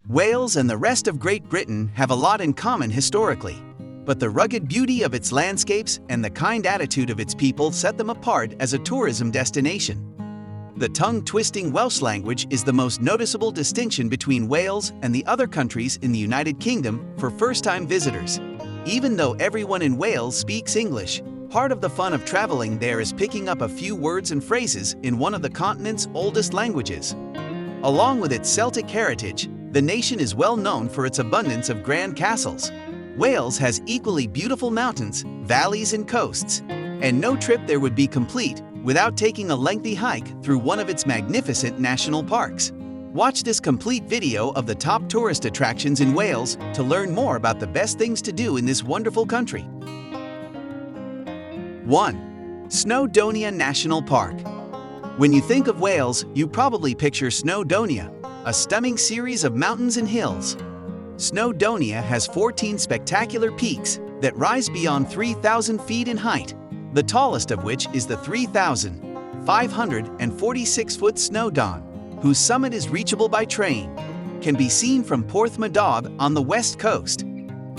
Wales and the rest of Great Britain have a lot in common historically, but the rugged beauty of its landscapes and the kind attitude of its people set them apart as a tourism destination. The tongue-twisting Welsh language is the most noticeable distinction between Wales and the other countries in the United Kingdom for first-time visitors. Even though everyone in Wales speaks English, part of the fun of traveling there is picking up a few words and phrases in one of the continent's oldest languages. Along with its Celtic heritage, the nation is well known for its abundance of grand castles. Wales has equally beautiful mountains, valleys, and coasts, and no trip there would be complete without taking a lengthy hike through one of its magnificent national parks. Watch this complete video of the top tourist attractions in Wales to learn more about the best things to do in this wonderful country. 1. Snowdonia National Park. When you think of Wales, you probably picture Snowdonia, a stunning series of mountains and hills. Snowdonia has 14 spectacular peaks that rise beyond 3,000 feet in height, the tallest of which is the 3,546-foot Snowdon, whose summit is reachable by train, can be seen from Porthmadog on the west coast.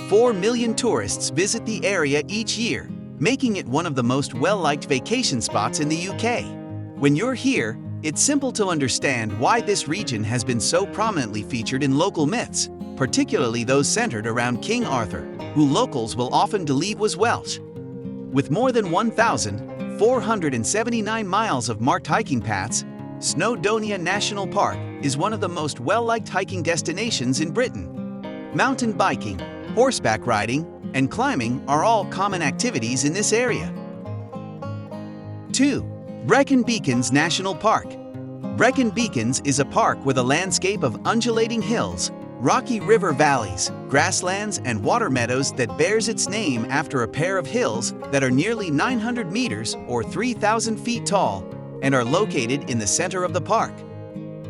4 million tourists visit the area each year, making it one of the most well-liked vacation spots in the UK. When you're here, it's simple to understand why this region has been so prominently featured in local myths, particularly those centered around King Arthur, who locals will often believe was Welsh. With more than 1,479 miles of marked hiking paths, Snowdonia National Park is one of the most well-liked hiking destinations in Britain. Mountain biking, horseback riding, and climbing are all common activities in this area. 2. BRECON Beacons National Park. BRECON Beacons is a park with a landscape of undulating hills, rocky river valleys, grasslands, and water meadows that bears its name after a pair of hills that are nearly 900 meters or 3,000 feet tall and are located in the center of the park.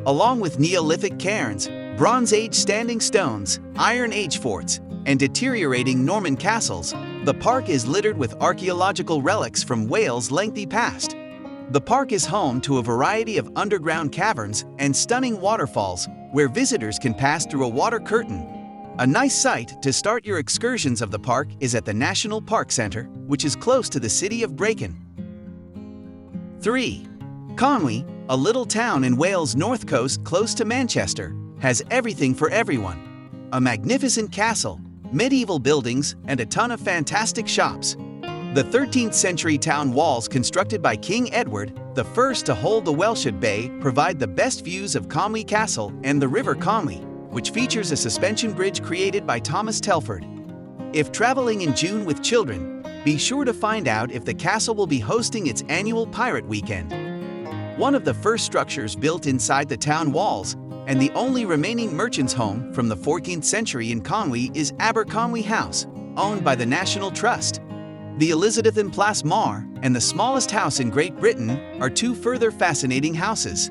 Along with Neolithic cairns, Bronze Age standing stones, Iron Age forts, and deteriorating Norman castles, the park is littered with archaeological relics from Wales' lengthy past. The park is home to a variety of underground caverns and stunning waterfalls where visitors can pass through a water curtain. A nice site to start your excursions of the park is at the National Park Centre, which is close to the city of BRECON. 3. CONWY, a little town in Wales' north coast close to Manchester, has everything for everyone. A magnificent castle, medieval buildings, and a ton of fantastic shops. The 13th century town walls constructed by King Edward, the first to hold the Welsh at bay, provide the best views of CONWY Castle and the River Conwy, which features a suspension bridge created by Thomas Telford. If traveling in June with children, be sure to find out if the castle will be hosting its annual Pirate Weekend. One of the first structures built inside the town walls, and the only remaining merchant's home from the 14th century in Conwy, is Aberconwy House, owned by the National Trust. The Elizabethan Place Mar and the smallest house in Great Britain are two further fascinating houses.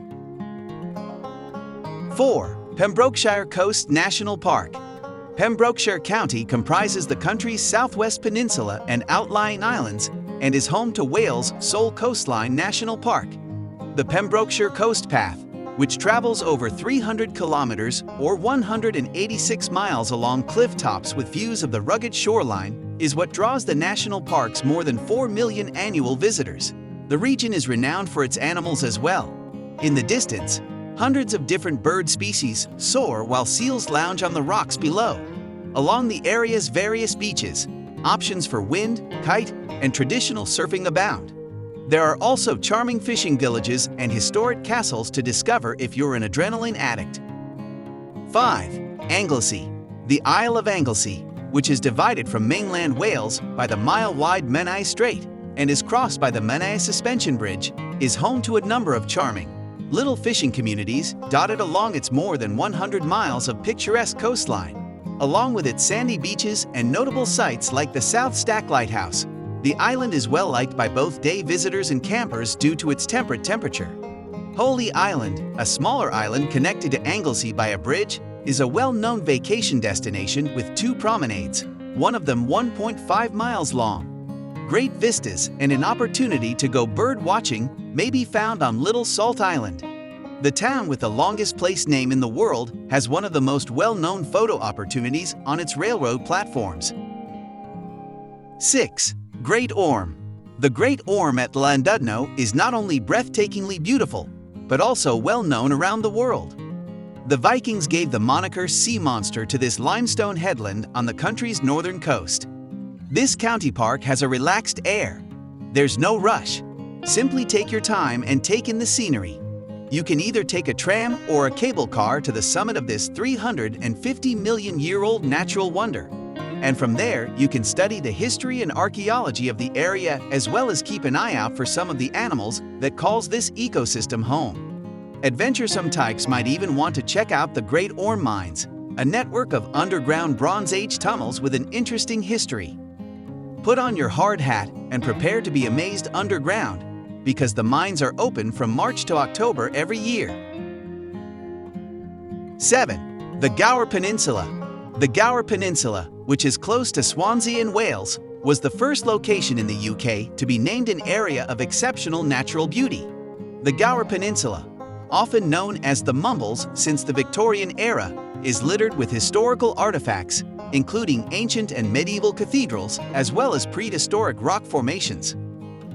4. Pembrokeshire Coast National Park. Pembrokeshire County comprises the country's southwest peninsula and outlying islands and is home to Wales' sole coastline national park. The Pembrokeshire Coast Path, which travels over 300 kilometers or 186 miles along cliff tops with views of the rugged shoreline, is what draws the national park's more than 4 million annual visitors. The region is renowned for its animals as well. In the distance, hundreds of different bird species soar while seals lounge on the rocks below. Along the area's various beaches, options for wind, kite, and traditional surfing abound. There are also charming fishing villages and historic castles to discover if you're an adrenaline addict. 5. Anglesey. The Isle of Anglesey, which is divided from mainland Wales by the mile-wide Menai Strait and is crossed by the Menai Suspension Bridge, is home to a number of charming, little fishing communities dotted along its more than 100 miles of picturesque coastline. Along with its sandy beaches and notable sites like the South Stack Lighthouse, the island is well liked by both day visitors and campers due to its temperate temperature. Holy Island, a smaller island connected to Anglesey by a bridge, is a well-known vacation destination with 2 promenades, one of them 1.5 miles long. Great vistas and an opportunity to go bird watching may be found on Little Salt Island. The town with the longest place name in the world has one of the most well-known photo opportunities on its railroad platforms. 6. Great Orme. The Great Orme at Llandudno is not only breathtakingly beautiful, but also well known around the world. The Vikings gave the moniker sea monster to this limestone headland on the country's northern coast. This county park has a relaxed air. There's no rush. Simply take your time and take in the scenery. You can either take a tram or a cable car to the summit of this 350-million-year-old natural wonder. And from there, you can study the history and archaeology of the area as well as keep an eye out for some of the animals that calls this ecosystem home. Adventuresome types might even want to check out the Great Orme Mines, a network of underground Bronze Age tunnels with an interesting history. Put on your hard hat and prepare to be amazed underground, because the mines are open from March to October every year. 7. The Gower Peninsula. The Gower Peninsula, which is close to Swansea in Wales, was the first location in the UK to be named an area of exceptional natural beauty. The Gower Peninsula, often known as the Mumbles since the Victorian era, is littered with historical artifacts, including ancient and medieval cathedrals as well as prehistoric rock formations.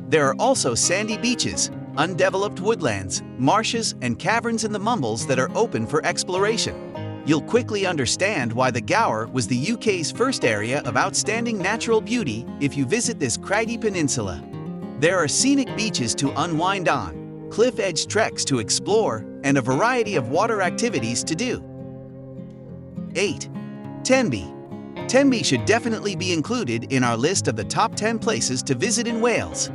There are also sandy beaches, undeveloped woodlands, marshes, and caverns in the Mumbles that are open for exploration. You'll quickly understand why the Gower was the UK's first area of outstanding natural beauty if you visit this craggy peninsula. There are scenic beaches to unwind on, cliff-edge treks to explore, and a variety of water activities to do. 8. Tenby. Tenby should definitely be included in our list of the top 10 places to visit in Wales.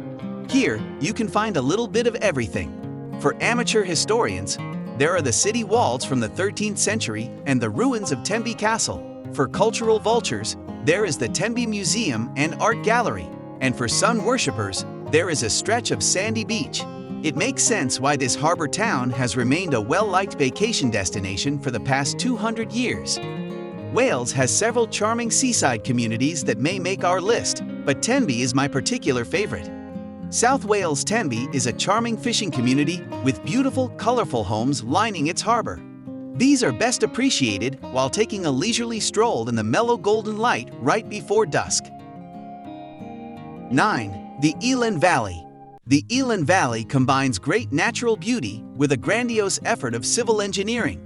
Here, you can find a little bit of everything. For amateur historians, there are the city walls from the 13th century and the ruins of Tenby Castle. For cultural vultures, there is the Tenby Museum and Art Gallery. And for sun worshippers, there is a stretch of sandy beach. It makes sense why this harbor town has remained a well-liked vacation destination for the past 200 years. Wales has several charming seaside communities that may make our list, but Tenby is my particular favorite. South Wales Tenby is a charming fishing community with beautiful, colorful homes lining its harbor. These are best appreciated while taking a leisurely stroll in the mellow golden light right before dusk. 9. The Elan Valley. The Elan Valley combines great natural beauty with a grandiose effort of civil engineering.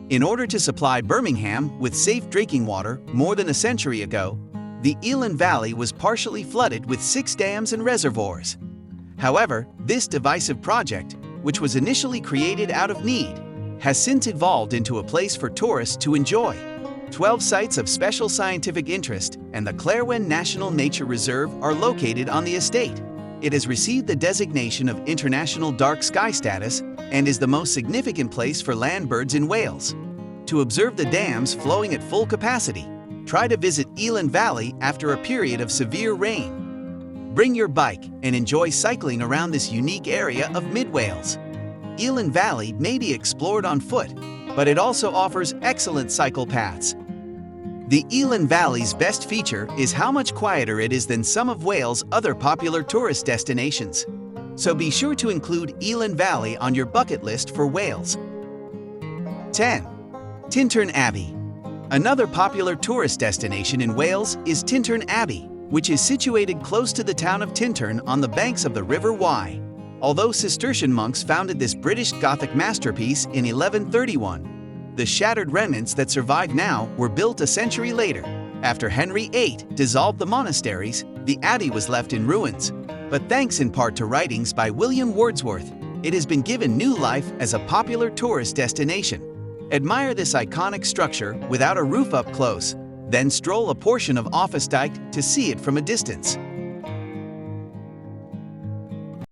In order to supply Birmingham with safe drinking water more than a century ago, the Elan Valley was partially flooded with 6 dams and reservoirs. However, this divisive project, which was initially created out of need, has since evolved into a place for tourists to enjoy. 12 sites of special scientific interest and the Clairwen National Nature Reserve are located on the estate. It has received the designation of International Dark Sky status and is the most significant place for land birds in Wales. To observe the dams flowing at full capacity, try to visit Elan Valley after a period of severe rain. Bring your bike and enjoy cycling around this unique area of mid-Wales. Elan Valley may be explored on foot, but it also offers excellent cycle paths. The Elan Valley's best feature is how much quieter it is than some of Wales' other popular tourist destinations. So be sure to include Elan Valley on your bucket list for Wales. 10. Tintern Abbey. Another popular tourist destination in Wales is Tintern Abbey, which is situated close to the town of Tintern on the banks of the River Wye. Although Cistercian monks founded this British Gothic masterpiece in 1131, the shattered remnants that survive now were built a century later. After Henry VIII dissolved the monasteries, the abbey was left in ruins. But thanks in part to writings by William Wordsworth, it has been given new life as a popular tourist destination. Admire this iconic structure without a roof up close, then stroll a portion of Offa's Dyke to see it from a distance.